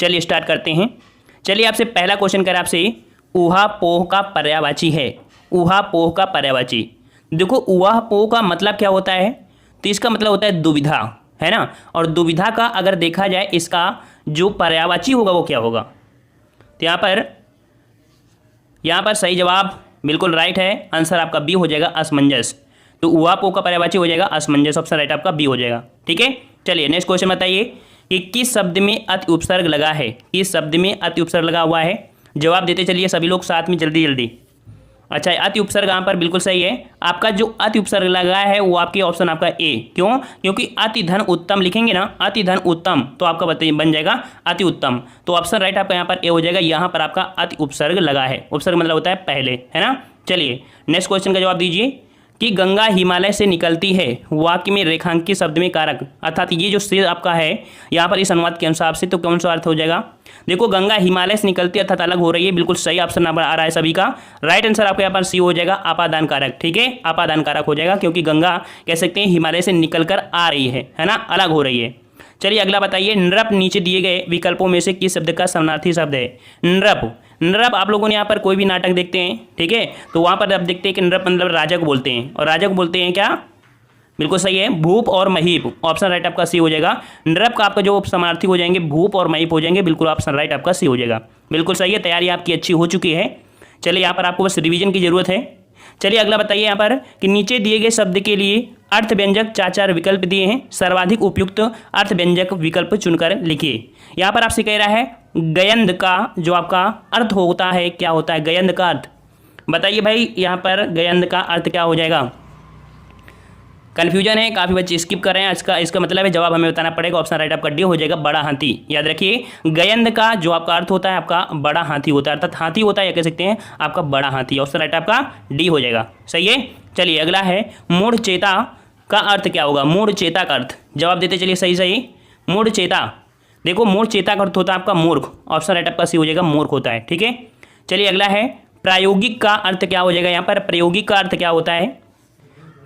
चलिए स्टार्ट करते हैं। चलिए आपसे पहला क्वेश्चन करें आपसे, ऊहापोह का पर्यायवाची है। ऊहापोह का पर्यायवाची, देखो ऊहापोह का मतलब क्या होता है, तो इसका मतलब होता है दुविधा, है ना। और दुविधा का अगर देखा जाए इसका जो पर्यायवाची होगा वो क्या होगा, तो यहाँ पर सही जवाब बिल्कुल राइट है, आंसर आपका बी हो जाएगा, असमंजस। तो ऊहापोह का पर्यायवाची हो जाएगा असमंजस, ऑप्शन राइट आपका बी हो जाएगा। ठीक है, चलिए नेक्स्ट क्वेश्चन बताइए कि किस शब्द में अति उपसर्ग लगा है। किस शब्द में अति उपसर्ग लगा हुआ है, जवाब देते चलिए सभी लोग साथ में जल्दी जल्दी। अच्छा, अति उपसर्ग यहाँ पर बिल्कुल सही है, आपका जो अति उपसर्ग लगा है वो आपके ऑप्शन आपका ए। क्यों? क्योंकि अति धन उत्तम लिखेंगे ना, अति धन उत्तम, तो आपका बन जाएगा अति उत्तम। तो ऑप्शन राइट आपका यहाँ पर ए हो जाएगा, यहाँ पर आपका अति उपसर्ग लगा है। उपसर्ग मतलब होता है पहले, है ना। चलिए नेक्स्ट क्वेश्चन का जवाब दीजिए कि गंगा हिमालय से निकलती है, वाक्य में रेखांकित शब्द में कारक, अर्थात ये जो शेर आपका है यहाँ पर इस अनुवाद के अनुसार से, तो कौन सा अर्थ हो जाएगा। देखो गंगा हिमालय से निकलती है अर्थात अलग हो रही है, बिल्कुल सही ऑप्शन नंबर आ रहा है सभी का। राइट आंसर आपका यहाँ पर सी हो जाएगा, आपादान कारक। ठीक है, आपादान कारक हो जाएगा, क्योंकि गंगा कह सकते हैं हिमालय से निकल कर आ रही है ना, अलग हो रही है। चलिए अगला बताइए, नृप नीचे दिए गए विकल्पों में से किस शब्द का समानार्थी शब्द है। नृप, नृप आप लोगों ने यहाँ पर कोई भी नाटक देखते हैं, ठीक है, तो वहाँ पर आप देखते हैं कि नृप मतलब राजा को बोलते हैं, और राजा को बोलते हैं क्या, बिल्कुल सही है, भूप और महीप। ऑप्शन राइट आपका सी हो जाएगा। नृप का आपका जो समानार्थी हो जाएंगे भूप और महीप हो जाएंगे, बिल्कुल ऑप्शन राइट आपका सी हो जाएगा। बिल्कुल सही है, तैयारी आपकी अच्छी हो चुकी है। चलिए यहाँ पर आपको बस रिवीजन की जरूरत है। चलिए अगला बताइए यहाँ पर कि नीचे दिए गए शब्द के लिए अर्थ व्यंजक चार विकल्प दिए हैं, सर्वाधिक उपयुक्त अर्थ व्यंजक विकल्प चुनकर लिखिए। यहाँ पर आपसे कह रहा है गयंद का जो आपका अर्थ होता है क्या होता है, गयंद का अर्थ बताइए भाई। यहाँ पर गयंद का अर्थ क्या हो जाएगा, कन्फ्यूजन है, काफ़ी बच्चे स्किप कर रहे हैं। इसका मतलब है जवाब हमें बताना पड़ेगा। ऑप्शन राइट आपका डी हो जाएगा, बड़ा हाथी। याद रखिए गयंद का जो आपका अर्थ होता है आपका बड़ा हाथी होता है, अर्थात हाथी होता है या कह सकते हैं आपका बड़ा हाथी। ऑप्शन राइट आपका डी हो जाएगा, सही है। चलिए अगला है मूढ़ चेता का अर्थ क्या होगा। मूढ़ चेता का अर्थ जवाब देते चलिए सही। मूढ़ चेता, देखो मूढ़ चेता का अर्थ होता है आपका मूर्ख। ऑप्शन राइट आपका सी हो जाएगा, मूर्ख होता है। ठीक है, चलिए अगला है प्रायोगिक का अर्थ क्या हो जाएगा। यहाँ पर प्रायोगिक का अर्थ क्या होता है,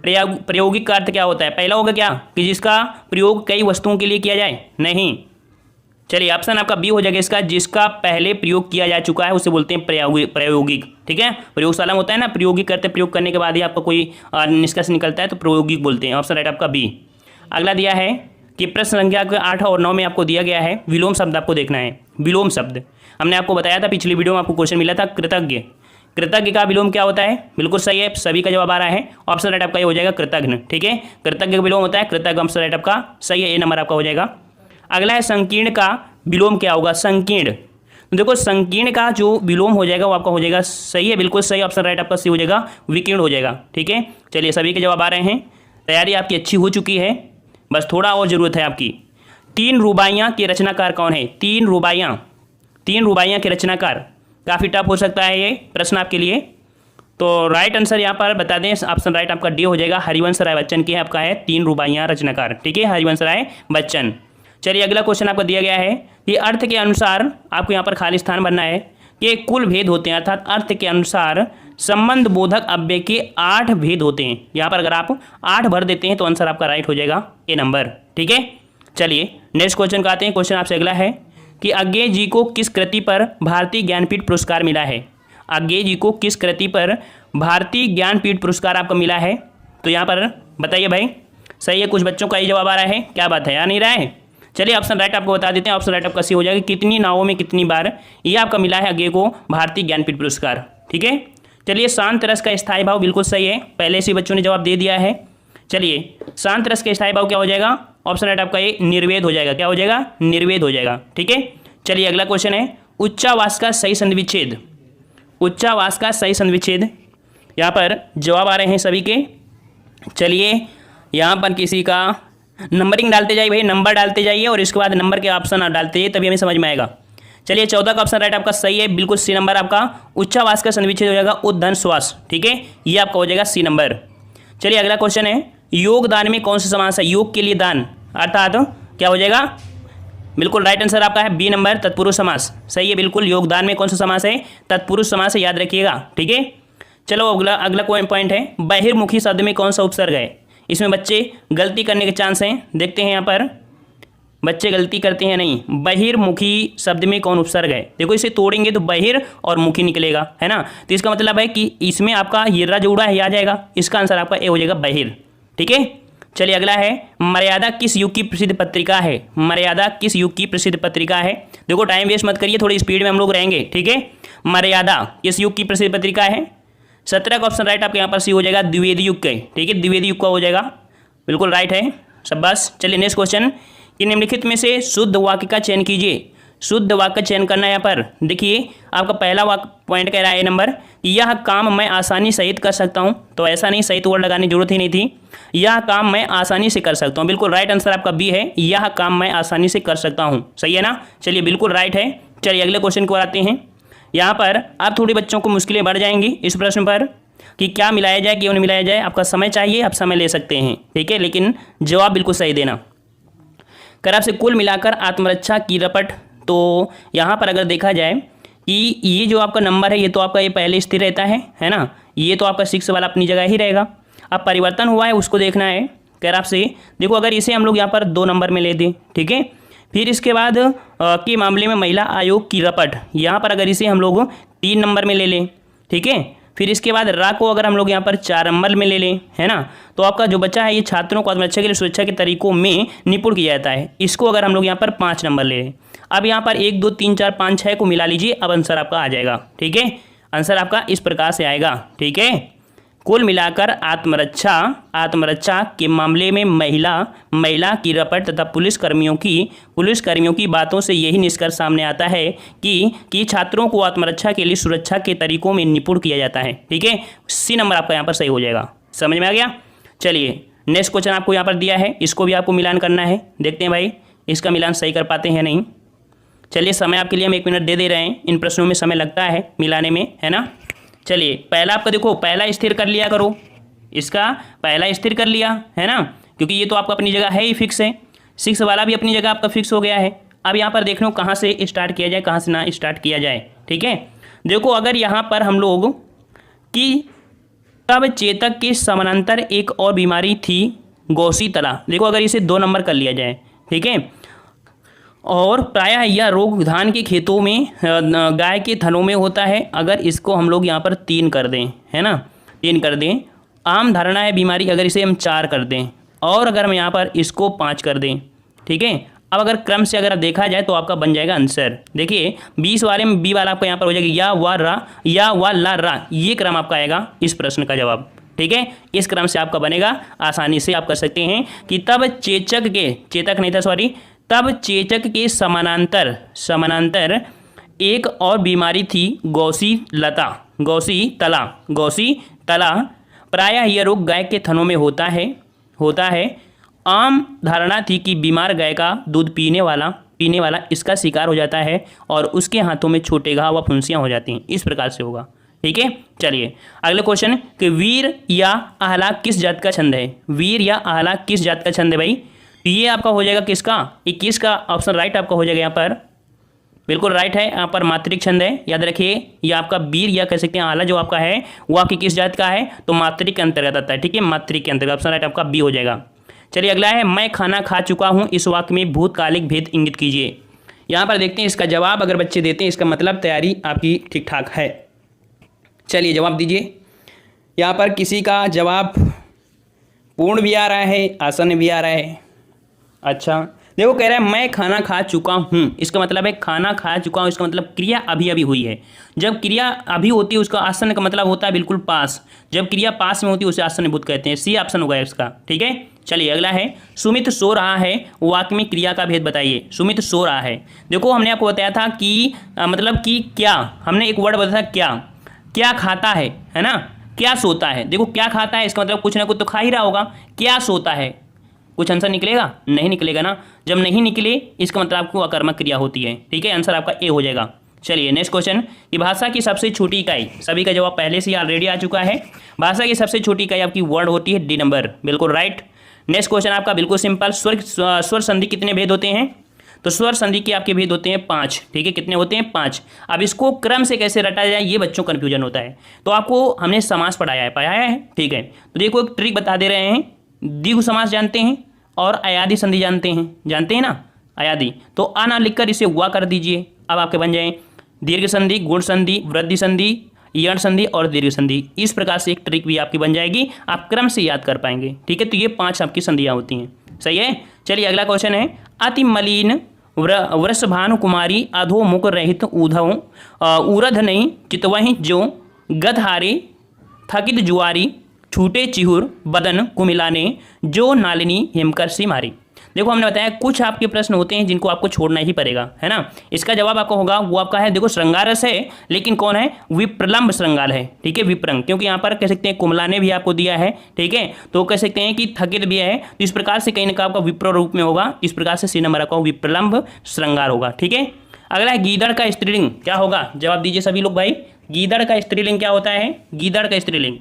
प्रायोगिक का अर्थ क्या होता है। पहला होगा क्या कि जिसका प्रयोग कई वस्तुओं के लिए किया जाए, नहीं। चलिए ऑप्शन आपका बी हो जाएगा इसका, जिसका पहले प्रयोग किया जा चुका है उसे बोलते हैं प्रायोगिक। ठीक है, प्रयोगशाला में होता है ना, प्रायोगिक करते प्रयोग करने के बाद ही आपका कोई निष्कर्ष निकलता है तो प्रायोगिक बोलते हैं। ऑप्शन राइट आपका बी। अगला दिया है कि प्रश्न संख्या 8 और 9 में आपको दिया गया है विलोम शब्द आपको देखना है। विलोम शब्द हमने आपको बताया था पिछली वीडियो में, आपको क्वेश्चन मिला था कृतज्ञ। कृतज्ञ का विलोम क्या होता है, बिल्कुल सही है, सभी का जवाब आ रहा है। ऑप्शन राइट आपका ये हो जाएगा कृतज्ञ। ठीक है, कृतज्ञ का विलोम होता है कृतज्ञ। ऑप्शन राइट आपका सही है, ए नंबर आपका हो जाएगा। अगला है संकीर्ण का विलोम क्या होगा। संकीर्ण, तो देखो संकीर्ण का जो विलोम हो जाएगा वो आपका हो जाएगा, सही है, बिल्कुल सही। ऑप्शन राइट आपका सी हो जाएगा, विकीर्ण हो जाएगा। ठीक है, चलिए सभी के जवाब आ रहे हैं, तैयारी आपकी अच्छी हो चुकी है, बस थोड़ा और जरूरत है आपकी। 3 रुबाइयाँ के रचनाकार कौन है। 3 रुबाइयाँ के रचनाकार, काफ़ी टफ हो सकता है ये प्रश्न आपके लिए। तो राइट आंसर यहाँ पर बता दें, ऑप्शन राइट आपका डी हो जाएगा, हरिवंश राय बच्चन की आपका है 3 रुबाइयाँ रचनाकार। ठीक है, हरिवंश राय बच्चन। चलिए अगला क्वेश्चन आपको दिया गया है कि अर्थ के अनुसार आपको यहाँ पर खाली स्थान भरना है कि कुल भेद होते हैं, अर्थात अर्थ के अनुसार संबंध बोधक अव्यय के 8 भेद होते हैं। यहाँ पर अगर आप 8 भर देते हैं तो आंसर आपका राइट हो जाएगा, ए नंबर। ठीक है, चलिए नेक्स्ट क्वेश्चन का आते हैं। क्वेश्चन आपसे अगला है कि अज्ञेय जी को किस कृति पर भारतीय ज्ञानपीठ पुरस्कार मिला है। अज्ञेय जी को किस कृति पर भारतीय ज्ञानपीठ पुरस्कार आपको मिला है, तो यहाँ पर बताइए भाई। सही है, कुछ बच्चों का ये जवाब आ रहा है, क्या बात है, आ नहीं रहा है। चलिए ऑप्शन राइट आपको बता देते हैं, ऑप्शन राइट आपका सी हो जाएगा, कितनी नावों में कितनी बार, ये आपका मिला है अज्ञेय को भारतीय ज्ञानपीठ पुरस्कार। ठीक है, चलिए शांत रस का स्थायी भाव बिल्कुल सही है, पहले से बच्चों ने जवाब दे दिया है। चलिए शांत रस का स्थायी भाव क्या हो जाएगा, ऑप्शन राइट आपका ये निर्वेद हो जाएगा। क्या हो जाएगा, निर्वेद हो जाएगा। ठीक है, चलिए अगला क्वेश्चन है उच्चावास का सही संधिविच्छेद। उच्चावास का सही संधिविच्छेद, यहाँ पर जवाब आ रहे हैं सभी के। चलिए यहाँ पर किसी का नंबरिंग डालते जाइए भाई, नंबर डालते जाइए और इसके बाद नंबर के ऑप्शन डालते जाइए, तभी हमें समझ में आएगा। चलिए 14 का ऑप्शन राइट आपका सही है, बिल्कुल सी नंबर आपका। उच्चावास का संधिविच्छेद हो जाएगा उद्धन श्वास। ठीक है, ये आपका हो जाएगा सी नंबर। चलिए अगला क्वेश्चन है योगदान में कौन सा समास है। योग के लिए दान, अर्थात क्या हो जाएगा, बिल्कुल राइट आंसर आपका है बी नंबर, तत्पुरुष समास। सही है, बिल्कुल योगदान में कौन सा समास है, तत्पुरुष समास है, याद रखिएगा। ठीक है, चलो अगला पॉइंट है बहिर्मुखी शब्द में कौन सा उपसर्ग है। इसमें बच्चे गलती करने के चांस हैं, देखते हैं यहाँ पर। बच्चे गलती करते हैं नहीं। बहिर्मुखी शब्द में कौन उपसर्ग है? देखो इसे तोड़ेंगे तो बहिर और मुखी निकलेगा, है ना। तो इसका मतलब है कि इसमें आपका हिर्रा जोड़ा है, ये आ जाएगा। इसका आंसर आपका ए हो जाएगा बहिर। ठीक है, चलिए अगला है, मर्यादा किस युग की प्रसिद्ध पत्रिका है? मर्यादा किस युग की प्रसिद्ध पत्रिका है? देखो टाइम वेस्ट मत करिए, थोड़ी स्पीड में हम लोग रहेंगे। ठीक है, मर्यादा किस युग की प्रसिद्ध पत्रिका है? 17 का ऑप्शन राइट आपके यहाँ पर सी हो जाएगा, द्विवेदी युग के। ठीक है, द्विवेदी युग का हो जाएगा, बिल्कुल राइट है, शाबाश। चलिए नेक्स्ट क्वेश्चन, कि निम्नलिखित में से शुद्ध वाक्य का चयन कीजिए। शुद्ध वाक्य चयन करना है यहाँ पर। देखिए आपका पहला वाक्य पॉइंट कह रहा है ए नंबर, यह काम मैं आसानी सहित कर सकता हूँ। तो ऐसा नहीं, सहित वर्ड लगाने की जरूरत ही नहीं थी। यह काम मैं आसानी से कर सकता हूँ, बिल्कुल राइट आंसर आपका बी है, यह काम मैं आसानी से कर सकता हूँ। सही है ना, चलिए बिल्कुल राइट है। चलिए अगले क्वेश्चन को आते हैं। यहाँ पर आप थोड़ी बच्चों को मुश्किलें बढ़ जाएंगी इस प्रश्न पर, कि क्या मिलाया जाए क्यों नहीं मिलाया जाए। आपका समय चाहिए, आप समय ले सकते हैं। ठीक है, लेकिन जवाब बिल्कुल सही देना। कर आपसे कुल मिलाकर आत्मरक्षा की रपट, तो यहाँ पर अगर देखा जाए कि ये जो आपका नंबर है, ये तो आपका ये पहले स्थिर रहता है ना। ये तो आपका 6 वाला अपनी जगह ही रहेगा। अब परिवर्तन हुआ है उसको देखना है। कर आपसे देखो, अगर इसे हम लोग यहाँ पर 2 नंबर में ले दें, ठीक है, फिर इसके बाद के मामले में महिला आयोग की रपट, यहाँ पर अगर इसे हम लोग 3 नंबर में ले लें, ठीक है, फिर इसके बाद रा को अगर हम लोग यहाँ पर 4 नंबर में ले लें, है ना, तो आपका जो बच्चा है ये छात्रों को आत्मरक्षा के लिए सुरक्षा के तरीकों में निपुण किया जाता है। इसको अगर हम लोग यहाँ पर 5 नंबर ले लें, अब यहाँ पर 1 2 3 4 5 6 को मिला लीजिए, अब आंसर आपका आ जाएगा। ठीक है, आंसर आपका इस प्रकार से आएगा। ठीक है, कुल मिलाकर आत्मरक्षा के मामले में महिला की रपट तथा पुलिसकर्मियों की बातों से यही निष्कर्ष सामने आता है कि छात्रों को आत्मरक्षा के लिए सुरक्षा के तरीकों में निपुण किया जाता है। ठीक है, सी नंबर आपका यहाँ पर सही हो जाएगा। समझ में आ गया। चलिए नेक्स्ट क्वेश्चन आपको यहाँ पर दिया है, इसको भी आपको मिलान करना है। देखते हैं भाई इसका मिलान सही कर पाते हैं नहीं। चलिए समय आपके लिए हम 1 मिनट दे रहे हैं, इन प्रश्नों में समय लगता है मिलाने में, है ना। चलिए पहला आपका देखो, पहला स्थिर कर लिया करो, इसका पहला स्थिर कर लिया, है ना, क्योंकि ये तो आपका अपनी जगह है ही, फिक्स है। 6 वाला भी अपनी जगह आपका फिक्स हो गया है। अब यहाँ पर देख लो कहाँ से स्टार्ट किया जाए, कहाँ से ना स्टार्ट किया जाए। ठीक है, देखो अगर यहाँ पर हम लोग कि तब चेतक के समानांतर एक और बीमारी थी गौसी तला, देखो अगर इसे 2 नंबर कर लिया जाए, ठीक है, और प्रायः यह रोग धान के खेतों में गाय के थनों में होता है। अगर इसको हम लोग यहाँ पर 3 कर दें, है ना, 3 कर दें। आम धारणा है बीमारी, अगर इसे हम 4 कर दें, और अगर हम यहाँ पर इसको 5 कर दें। ठीक है, अब अगर क्रम से अगर देखा जाए तो आपका बन जाएगा आंसर। देखिए 20 वाले में बी वाला आपका यहाँ पर हो जाएगा या वा ला रा, ये क्रम आपका आएगा इस प्रश्न का जवाब। ठीक है, इस क्रम से आपका बनेगा, आसानी से आप कर सकते हैं कि तब चेचक के समानांतर एक और बीमारी थी गौसी तला, प्रायः यह रोग गाय के थनों में होता है। आम धारणा थी कि बीमार गाय का दूध पीने वाला इसका शिकार हो जाता है और उसके हाथों में छोटे घाव व फुंसियाँ हो जाती हैं। इस प्रकार से होगा। ठीक है, चलिए अगले क्वेश्चन कि वीर या आहला किस जात का छंद है? वीर या आहला किस जात का छंद है भाई? ये आपका हो जाएगा किसका? 21 का ऑप्शन राइट आपका हो जाएगा यहाँ पर, बिल्कुल राइट है। यहाँ पर मात्रिक छंद है, याद रखिए। ये आपका वीर या कह सकते हैं आला जो आपका है वो आपकी किस जात का है? तो मात्रिक के अंतर्गत आता है। ठीक है, मात्रिक के अंतर्गत, ऑप्शन राइट आपका बी हो जाएगा। चलिए अगला है, मैं खाना खा चुका हूँ, इस वाक्य में भूतकालिक भेद इंगित कीजिए। यहाँ पर देखते हैं इसका जवाब, अगर बच्चे देते हैं इसका मतलब तैयारी आपकी ठीक ठाक है। चलिए जवाब दीजिए। यहाँ पर किसी का जवाब पूर्ण भी आ रहा है, आसन भी आ रहा है। अच्छा देखो कह रहा है मैं खाना खा चुका हूँ, इसका मतलब है खाना खा चुका हूँ, इसका मतलब क्रिया अभी अभी हुई है। जब क्रिया अभी होती है उसका आसन का मतलब होता है बिल्कुल पास। जब क्रिया पास में होती है उसे आसन्नभूत कहते हैं। सी ऑप्शन होगा इसका। ठीक है, चलिए अगला है, सुमित सो रहा है, वाक्य में क्रिया का भेद बताइए। सुमित सो रहा है, देखो हमने आपको बताया था कि मतलब कि क्या, हमने एक वर्ड बताया था क्या खाता है ना, क्या सोता है। देखो क्या खाता है इसका मतलब कुछ ना कुछ तो खा ही रहा होगा। क्या सोता है, कुछ आंसर निकलेगा? नहीं निकलेगा ना। जब नहीं निकले इसका मतलब आपको अकर्मक क्रिया होती है। ठीक है, आंसर आपका ए हो जाएगा। चलिए नेक्स्ट क्वेश्चन कि भाषा की सबसे छोटी इकाई, सभी का जवाब पहले से ऑलरेडी आ चुका है। भाषा की सबसे छोटी इकाई आपकी वर्ड होती है, डी नंबर, बिल्कुल राइट। नेक्स्ट क्वेश्चन आपका बिल्कुल सिंपल, स्वर संधि कितने भेद होते हैं? तो स्वर संधि के आपके भेद होते हैं 5। ठीक है, कितने होते हैं? 5। अब इसको क्रम से कैसे रटा जाए ये बच्चों को कन्फ्यूजन होता है, तो आपको हमने समास पढ़ाया है। ठीक है, तो देखो एक ट्रिक बता दे रहे हैं। द्विगु समास जानते हैं और अयादि संधि जानते हैं ना। अयादि। तो आ ना लिखकर इसे हुआ कर दीजिए। अब आपके बन जाए दीर्घ संधि, गुण संधि, वृद्धि संधि, यण संधि और दीर्घ संधि। इस प्रकार से एक ट्रिक भी आपकी बन जाएगी, आप क्रम से याद कर पाएंगे। ठीक है, तो ये 5 आपकी संधियाँ होती हैं। सही है। चलिए अगला क्वेश्चन है, अति मलिन वृषभानु कुमारी अधो मुख रहित ऊधव उरध नहीं चितवहि जो गदहारे थकित जुआरी छूटे चिहुर बदन कुमिलाने जो नालिनी हिमकर सी मारी। देखो हमने बताया कुछ आपके प्रश्न होते हैं जिनको आपको छोड़ना ही पड़ेगा, है ना। इसका जवाब आपका होगा वो आपका है, देखो श्रृंगारस है लेकिन कौन है, विप्रलंब श्रृंगार है। ठीक है, विप्रंग, क्योंकि यहाँ पर कह सकते हैं कुमलाने भी आपको दिया है। ठीक है, तो कह सकते हैं कि थकित भी है, तो इस प्रकार से कहीं ना कहीं आपका विप्र रूप में होगा। इस प्रकार से सी नंबर आपका विप्रलंब श्रृंगार होगा। ठीक है, अगला है गीदड़ का स्त्रीलिंग क्या होगा, जवाब दीजिए सभी लोग भाई। गीदड़ का स्त्रीलिंग क्या होता है, गीदड़ का स्त्रीलिंग।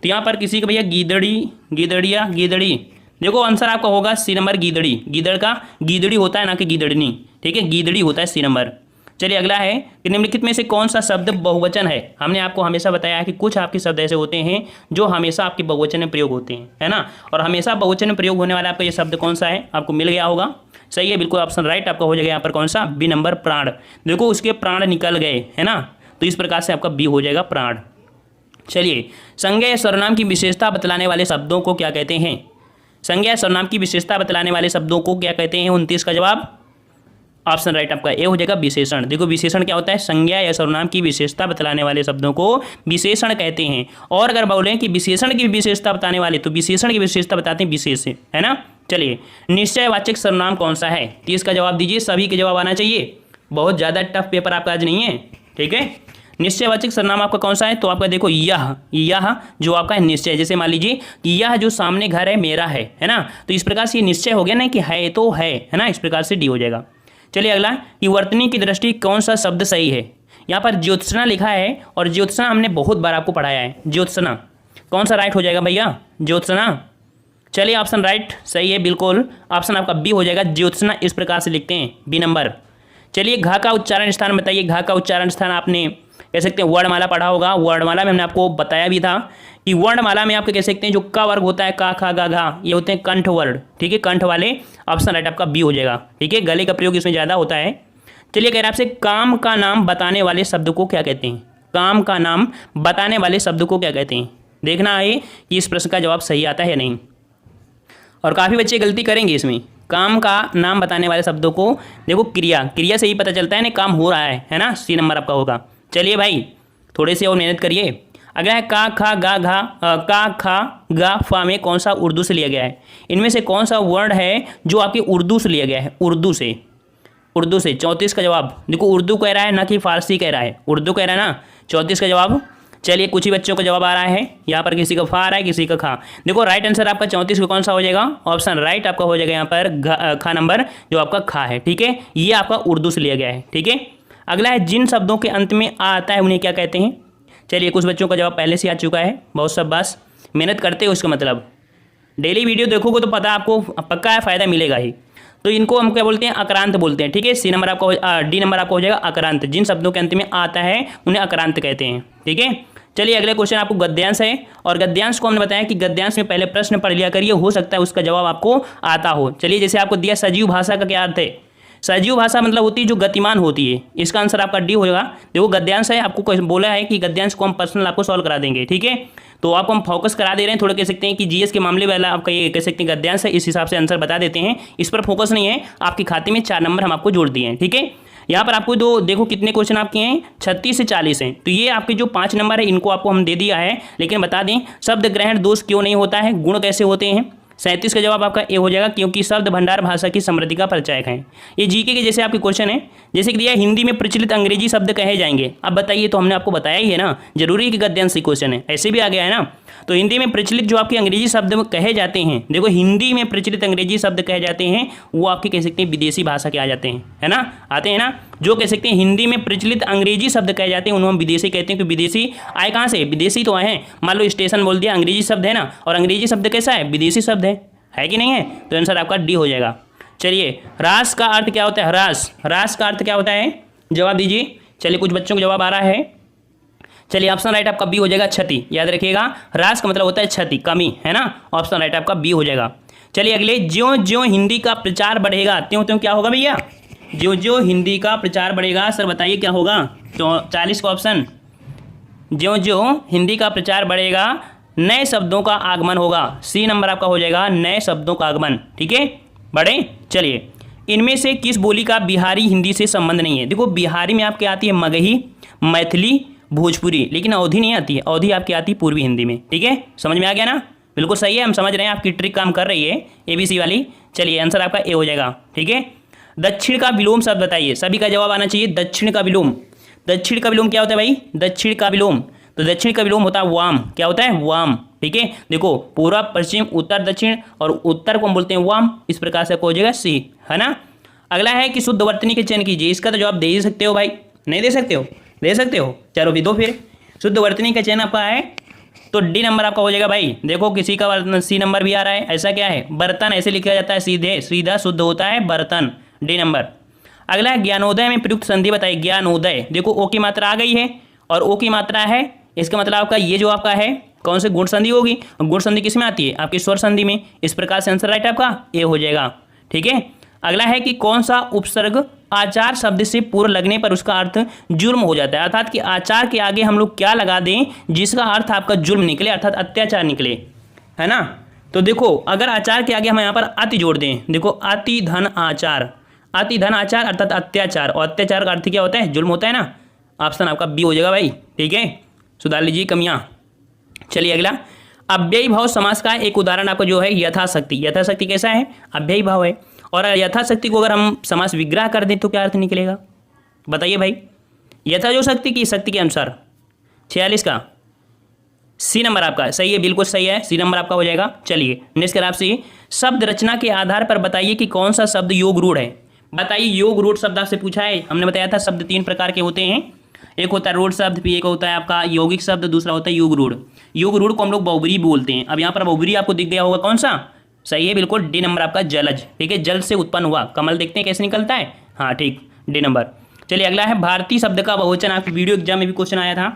तो यहाँ पर किसी का भैया गीदड़ी, गिदड़िया, गिदड़ी, देखो आंसर आपका होगा सी नंबर गीदड़ी। गीदड़ का गीदड़ी होता है ना कि गीदड़नी। ठीक है, गीदड़ी होता है सी नंबर। चलिए अगला है कि निम्नलिखित में से कौन सा शब्द बहुवचन है। हमने आपको हमेशा बताया है कि कुछ आपके शब्द ऐसे होते हैं जो हमेशा आपके बहुवचन में प्रयोग होते हैं, है ना। और हमेशा बहुवचन में प्रयोग होने वाला आपका ये शब्द कौन सा है, आपको मिल गया होगा। सही है, बिल्कुल ऑप्शन राइट आपका हो जाएगा यहाँ पर कौन सा, बी नंबर प्राण। देखो उसके प्राण निकल गए, है ना, तो इस प्रकार से आपका बी हो जाएगा प्राण। चलिए संज्ञा या सर्वनाम की विशेषता बतलाने वाले शब्दों को क्या कहते हैं, संज्ञा या सर्वनाम की विशेषता बतलाने वाले शब्दों को क्या कहते हैं। 29 का जवाब ऑप्शन राइट आपका ए हो जाएगा विशेषण। देखो विशेषण क्या होता है, संज्ञा या सर्वनाम की विशेषता बतलाने वाले शब्दों को विशेषण कहते हैं। और अगर बोलें कि विशेषण की विशेषता बताने वाले, तो विशेषण की विशेषता बताते हैं विशेष, है ना। चलिए निश्चयवाचक सर्वनाम कौन सा है, 30 का जवाब दीजिए, सभी के जवाब आना चाहिए, बहुत ज़्यादा टफ पेपर आपका आज नहीं है। ठीक है, निश्चयवाचक सर्वनाम आपका कौन सा है, तो आपका देखो यह जो आपका है निश्चय, जैसे मान लीजिए कि यह जो सामने घर है मेरा है ना, तो इस प्रकार से ये निश्चय हो गया ना कि है तो है ना, इस प्रकार से डी हो जाएगा। चलिए अगला कि वर्तनी की दृष्टि कौन सा शब्द सही है। यहाँ पर ज्योत्सना लिखा है और ज्योत्सना हमने बहुत बार आपको पढ़ाया है। ज्योत्सना कौन सा राइट हो जाएगा भैया, ज्योत्सना। चलिए ऑप्शन राइट सही है, बिल्कुल ऑप्शन आपका बी हो जाएगा, ज्योत्सना इस प्रकार से लिखते हैं, बी नंबर। चलिए घा का उच्चारण स्थान बताइए, घा का उच्चारण स्थान आपने कह सकते हैं वर्णमाला पढ़ा होगा। वर्णमाला में हमने आपको बताया भी था कि वर्णमाला में आप कह सकते हैं जो का वर्ग होता है, का खा गा घा, ये होते हैं कंठ वर्ण। ठीक है, कंठ वाले, ऑप्शन राइट आपका बी हो जाएगा। ठीक है, गले का प्रयोग इसमें ज़्यादा होता है। चलिए कह रहे हैं आपसे काम का नाम बताने वाले शब्द को क्या कहते हैं, काम का नाम बताने वाले शब्द को क्या कहते हैं। देखना है कि इस प्रश्न का जवाब सही आता है या नहीं, और काफ़ी बच्चे गलती करेंगे इसमें। काम का नाम बताने वाले शब्दों को देखो क्रिया से ही पता चलता है ना काम हो रहा है ना, सी नंबर आपका होगा। चलिए भाई थोड़े से और मेहनत करिए। अगला है का खा गा घा, का खा गा फा में कौन सा उर्दू से लिया गया है, इनमें से कौन सा वर्ड है जो आपके उर्दू से लिया गया है, उर्दू से 34 का जवाब। देखो उर्दू कह रहा है ना कि फारसी कह रहा है, उर्दू कह रहा है ना, 34 का जवाब। चलिए कुछ ही बच्चों का जवाब आ रहा है, यहाँ पर किसी का फा आ रहा है, किसी का खा। देखो राइट आंसर आपका 34 का कौन सा हो जाएगा, ऑप्शन राइट आपका हो जाएगा यहाँ पर खा नंबर जो आपका खा है। ठीक है, ये आपका उर्दू से लिया गया है। ठीक है, अगला है जिन शब्दों के अंत में आ आता है उन्हें क्या कहते हैं। चलिए कुछ बच्चों का जवाब पहले से आ चुका है, बहुत शाबाश, मेहनत करते हो इसका मतलब, डेली वीडियो देखोगे तो पता आपको पक्का है फ़ायदा मिलेगा ही। तो इनको हम क्या बोलते हैं, अक्रांत बोलते हैं। ठीक है, सी नंबर आपका डी नंबर आपका हो जाएगा अक्रांत, जिन शब्दों के अंत में आता है उन्हें अक्रांत कहते हैं। ठीक है, चलिए अगले क्वेश्चन आपको गद्यांश है, और गद्यांश को हमने बताया कि गद्यांश में पहले प्रश्न पढ़ लिया करिए, हो सकता है उसका जवाब आपको आता हो। चलिए जैसे आपको दिया सजीव भाषा का क्या अर्थ है, सजीव भाषा मतलब होती है जो गतिमान होती है, इसका आंसर आपका डी होगा। देखो गद्यांश है, आपको बोला है कि गद्यांश को हम पर्सनल आपको सॉल्व करा देंगे। ठीक है, तो आपको हम फोकस करा दे रहे हैं, थोड़ा कह सकते हैं कि जीएस के मामले वाला आपका ये कह सकते हैं गद्यांश है, इस हिसाब से आंसर बता देते हैं, इस पर फोकस नहीं है। आपके खाते में 4 नंबर हम आपको जोड़ दिए हैं। ठीक है, यहाँ पर आपको दो देखो कितने क्वेश्चन आपके हैं, 36 से 40 हैं, तो ये आपके जो 5 नंबर है इनको आपको हम दे दिया है। लेकिन बता दें शब्द ग्रहण दोष क्यों नहीं होता है, गुण कैसे होते हैं। 37 का जवाब आपका ए हो जाएगा, क्योंकि शब्द भंडार भाषा की समृद्धि का परिचायक है। ये जीके के जैसे आपके क्वेश्चन है, जैसे कि दिया हिंदी में प्रचलित अंग्रेजी शब्द कहे जाएंगे। अब बताइए, तो हमने आपको बताया ही है ना, जरूरी है कि गद्यांश क्वेश्चन है, ऐसे भी आ गया है ना। तो हिंदी में प्रचलित जो आपके अंग्रेजी शब्द कहे जाते हैं, देखो हिंदी में प्रचलित अंग्रेजी शब्द कहे जाते हैं वो आपके कह सकते हैं विदेशी भाषा के आ जाते हैं, है ना, आते हैं ना। जो कह सकते हैं हिंदी में प्रचलित अंग्रेजी शब्द कहे जाते हैं उन्हें हम विदेशी कहते हैं। कि विदेशी आए कहाँ से, विदेशी तो आए हैं। मान लो स्टेशन बोल दिया, अंग्रेजी शब्द है ना, और अंग्रेजी शब्द कैसा है, विदेशी शब्द है कि नहीं है, तो आंसर आपका डी हो जाएगा। चलिए ह्रास का अर्थ क्या होता है, ह्रास का अर्थ क्या होता है, जवाब दीजिए। चलिए कुछ बच्चों को जवाब आ रहा है। चलिए ऑप्शन राइट आपका बी हो जाएगा, क्षति। याद रखिएगा ह्रास का मतलब होता है क्षति, कमी, है ना, ऑप्शन राइट आपका बी हो जाएगा। चलिए अगले, ज्यों ज्यों हिंदी का प्रचार बढ़ेगा त्यों त्यों क्या होगा भैया? ज्यों ज्यों हिंदी का प्रचार बढ़ेगा, सर बताइए क्या होगा? तो 40 का ऑप्शन, ज्यों ज्यों हिंदी का प्रचार बढ़ेगा नए शब्दों का आगमन होगा। सी नंबर आपका हो जाएगा, नए शब्दों का आगमन। ठीक है, बढ़े। चलिए, इनमें से किस बोली का बिहारी हिंदी से संबंध नहीं है? देखो बिहारी में आपके आती है मगही, मैथिली, भोजपुरी, लेकिन अवधी नहीं आती है। अवधी आपकी आती है पूर्वी हिंदी में। ठीक है, समझ में आ गया ना? बिल्कुल सही है, हम समझ रहे हैं आपकी ट्रिक काम कर रही है ABC वाली। चलिए आंसर आपका ए हो जाएगा। ठीक है, दक्षिण का विलोम शब्द बताइए। सभी का जवाब आना चाहिए। दक्षिण का विलोम, दक्षिण का विलोम क्या होता है भाई? दक्षिण का विलोम, तो दक्षिण का विलोम होता है वाम। क्या होता है? वाम। ठीक है, देखो पूर्व, पश्चिम, उत्तर, दक्षिण, और उत्तर को हम बोलते हैं वाम। इस प्रकार से हो जाएगा सी, है ना? अगला है कि शुद्ध वर्तनी के चयन कीजिए। इसका तो जवाब दे ही सकते हो भाई, नहीं दे सकते हो? दे सकते हो, चलो भी दो फिर। शुद्ध वर्तनी का चयन आपका है तो डी नंबर आपका हो जाएगा भाई। देखो किसी का सी नंबर भी आ रहा है, ऐसा क्या है? बर्तन ऐसे लिखा जाता है, सीधे सीधा शुद्ध होता है बर्तन, डी नंबर। अगला है ज्ञानोदय में प्रयुक्त संधि बताइए। ज्ञानोदय, देखो ओ की मात्रा आ गई है और ओ की मात्रा है, इसका मतलब आपका ये जो आपका है कौन से गुण संधि होगी? गुण संधि किस में आती है? आपकी स्वर संधि में। इस प्रकार से आंसर राइट आपका ए हो जाएगा। ठीक है, अगला है कि कौन सा उपसर्ग आचार शब्द से पूर्व लगने पर उसका अर्थ जुर्म हो जाता है? अर्थात कि आचार के आगे हम लोग क्या लगा दें जिसका अर्थ आपका जुर्म निकले, अर्थात अत्याचार निकले, है ना? तो देखो अगर आचार के आगे हम यहाँ पर अति जोड़ दें, देखो अति धन आचार, अति धन आचार अर्थात अत्याचार, और अत्याचार का अर्थ क्या होता है? जुल्म होता है ना। ऑप्शन आपका बी हो जाएगा भाई। ठीक है, सुधार लीजिए कमियां। चलिए अगला, अव्ययी भाव समास का एक उदाहरण आपको जो है यथाशक्ति। यथाशक्ति कैसा है? अव्ययी भाव है, और यथाशक्ति को अगर हम समास विग्रह कर दें तो क्या अर्थ निकलेगा? बताइए भाई। यथा जो शक्ति की, शक्ति के अनुसार। 46 का सी नंबर आपका सही है, बिल्कुल सही है, सी नंबर आपका हो जाएगा। चलिए नेक्स्ट कर आपसे, शब्द रचना के आधार पर बताइए कि कौन सा शब्द योग रूढ़ है। बताइए, योग रूढ़ शब्द आपसे पूछा है। हमने बताया था शब्द 3 प्रकार के होते हैं, एक होता है रूढ़ शब्द, फिर एक होता है आपका यौगिक शब्द, दूसरा होता है योग रूढ़। योग रूढ़ को हम लोग बहुब्री बोलते हैं। अब यहाँ पर बहुब्री आपको दिख गया होगा, कौन सा? सही है, बिल्कुल डी नंबर आपका जलज। ठीक है, जल से उत्पन्न हुआ कमल, देखते हैं कैसे निकलता है। हाँ ठीक, डी नंबर। चलिए अगला है भारतीय शब्द का बहुवचन। आपके वीडियो एग्जाम में भी क्वेश्चन आया था।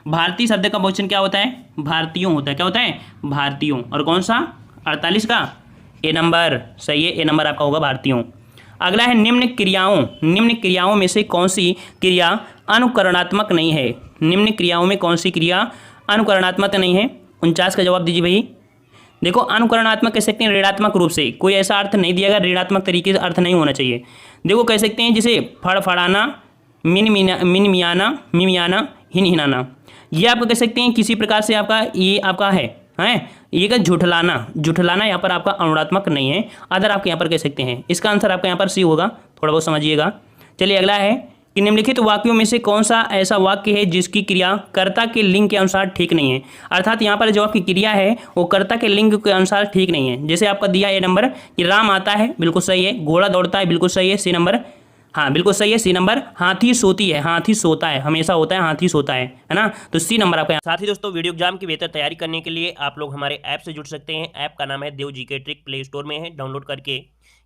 भारतीय शब्द का बहुवचन क्या होता है? भारतीयों होता है। क्या होता है? भारतीयों। और कौन सा? 48 का ए नंबर सही है, ए नंबर आपका होगा भारतीयों। अगला है निम्न क्रियाओं, निम्न क्रियाओं में से कौन सी क्रिया अनुकरणात्मक नहीं है? निम्न क्रियाओं में कौन सी क्रिया अनुकरणात्मक नहीं है? 49 का जवाब दीजिए भाई। देखो अनुकरणात्मक कह सकते हैं ऋणात्मक रूप से, कोई ऐसा अर्थ नहीं दिया गया, ऋणात्मक तरीके से अर्थ नहीं होना चाहिए। देखो कह सकते हैं जैसे फड़फड़ाना, मिनमियाना, मिमियाना, हिनहिनाना, ये आपको कह सकते हैं किसी प्रकार से आपका ये आपका है ये का झुठलाना, झुठलाना यहाँ पर आपका अनुणात्मक नहीं है, अदर आप यहाँ पर कह सकते हैं। इसका आंसर आपका यहाँ पर सी होगा, थोड़ा बहुत समझिएगा। चलिए अगला है कि निम्नलिखित वाक्यों में से कौन सा ऐसा वाक्य है जिसकी क्रिया कर्ता के लिंग के अनुसार ठीक नहीं है? अर्थात यहाँ पर जो आपकी क्रिया है वो कर्ता के लिंग के अनुसार ठीक नहीं है। जैसे आपका दिया ए नंबर कि राम आता है, बिल्कुल सही है। घोड़ा दौड़ता है, बिल्कुल सही है, सी नंबर। हाँ बिल्कुल सही है, सी नंबर। हाथी सोती है, हाथी सोता है, हमेशा होता है हाथी सोता है ना, तो सी नंबर आपका। साथ ही दोस्तों वीडियो एग्जाम की बेहतर तैयारी करने के लिए आप लोग हमारे ऐप से जुड़ सकते हैं। ऐप का नाम है देव जीके ट्रिक, प्ले स्टोर में है, डाउनलोड करके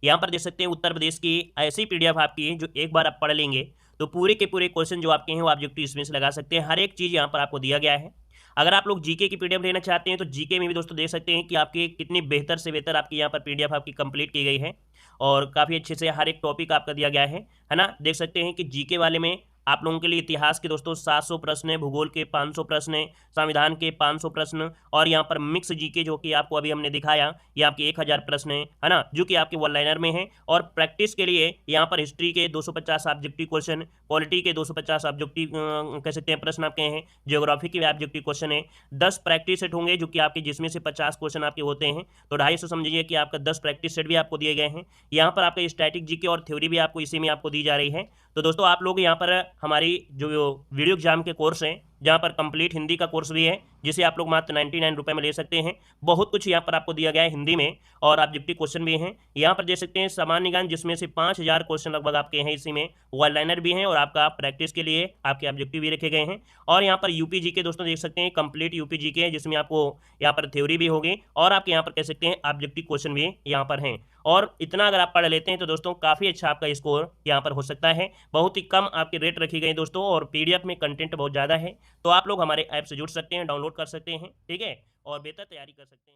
यहाँ पर देख सकते हैं उत्तर प्रदेश की ऐसी PDF आपकी है जो एक बार आप पढ़ लेंगे तो पूरे के पूरे क्वेश्चन जो आपके हैं वो ऑब्जेक्टिव इसमें से लगा सकते हैं। हर एक चीज़ यहाँ पर आपको दिया गया है। अगर आप लोग जीके की PDF लेना चाहते हैं तो जीके में भी दोस्तों देख सकते हैं कि आपकी कितनी बेहतर से बेहतर आपकी यहाँ पर PDF आपकी कंप्लीट की गई है और काफ़ी अच्छे से हर एक टॉपिक आपका दिया गया है ना। देख सकते हैं कि जीके वाले में आप लोगों के लिए इतिहास के दोस्तों 700 प्रश्न है, भूगोल के 500 प्रश्न है, संविधान के 500 प्रश्न, और यहाँ पर मिक्स जीके जो कि आपको अभी हमने दिखाया ये आपके 1000 प्रश्न है ना, जो कि आपके वन लाइनर में है। और प्रैक्टिस के लिए यहाँ पर हिस्ट्री के 250 ऑब्जेक्टिव क्वेश्चन, पॉलिटी के 250 ऑब्जेक्टिव कह सकते हैं प्रश्न आपके हैं, ज्योग्राफी के ऑब्जेक्टिव क्वेश्चन है। 10 प्रैक्टिस सेट होंगे जो कि आपके जिसमें से 50 क्वेश्चन आपके होते हैं, तो 250 समझिए कि आपका 10 प्रैक्टिस सेट भी आपको दिए गए हैं। यहाँ पर आपका स्टैटिक जीके और थ्योरी भी आपको इसी में आपको दी जा रही है। तो दोस्तों आप लोग यहाँ पर हमारी जो वीडियो एग्जाम के कोर्स हैं जहाँ पर कंप्लीट हिंदी का कोर्स भी है जिसे आप लोग मात्र 99 रुपये में ले सकते हैं। बहुत कुछ यहाँ पर आपको दिया गया है हिंदी में और ऑब्जेक्टिव क्वेश्चन भी हैं। यहाँ पर देख सकते हैं सामान्य ज्ञान जिसमें से 5000 क्वेश्चन लगभग आपके हैं, इसी में वन लाइनर भी हैं और आपका प्रैक्टिस के लिए आपके ऑब्जेक्टिव भी रखे गए हैं। और यहाँ पर यूपी जीके दोस्तों देख सकते हैं कंप्लीट यूपी जीके है जिसमें आपको यहाँ पर थ्योरी भी होगी और आपके यहाँ पर कह सकते हैं ऑब्जेक्टिव क्वेश्चन भी यहाँ पर हैं। और इतना अगर आप पढ़ लेते हैं तो दोस्तों काफ़ी अच्छा आपका स्कोर यहाँ पर हो सकता है। बहुत ही कम आपकी रेट रखी गई दोस्तों और PDF में कंटेंट बहुत ज़्यादा है, तो आप लोग हमारे ऐप से जुड़ सकते हैं, डाउनलोड कर सकते हैं, ठीक है, और बेहतर तैयारी कर सकते हैं।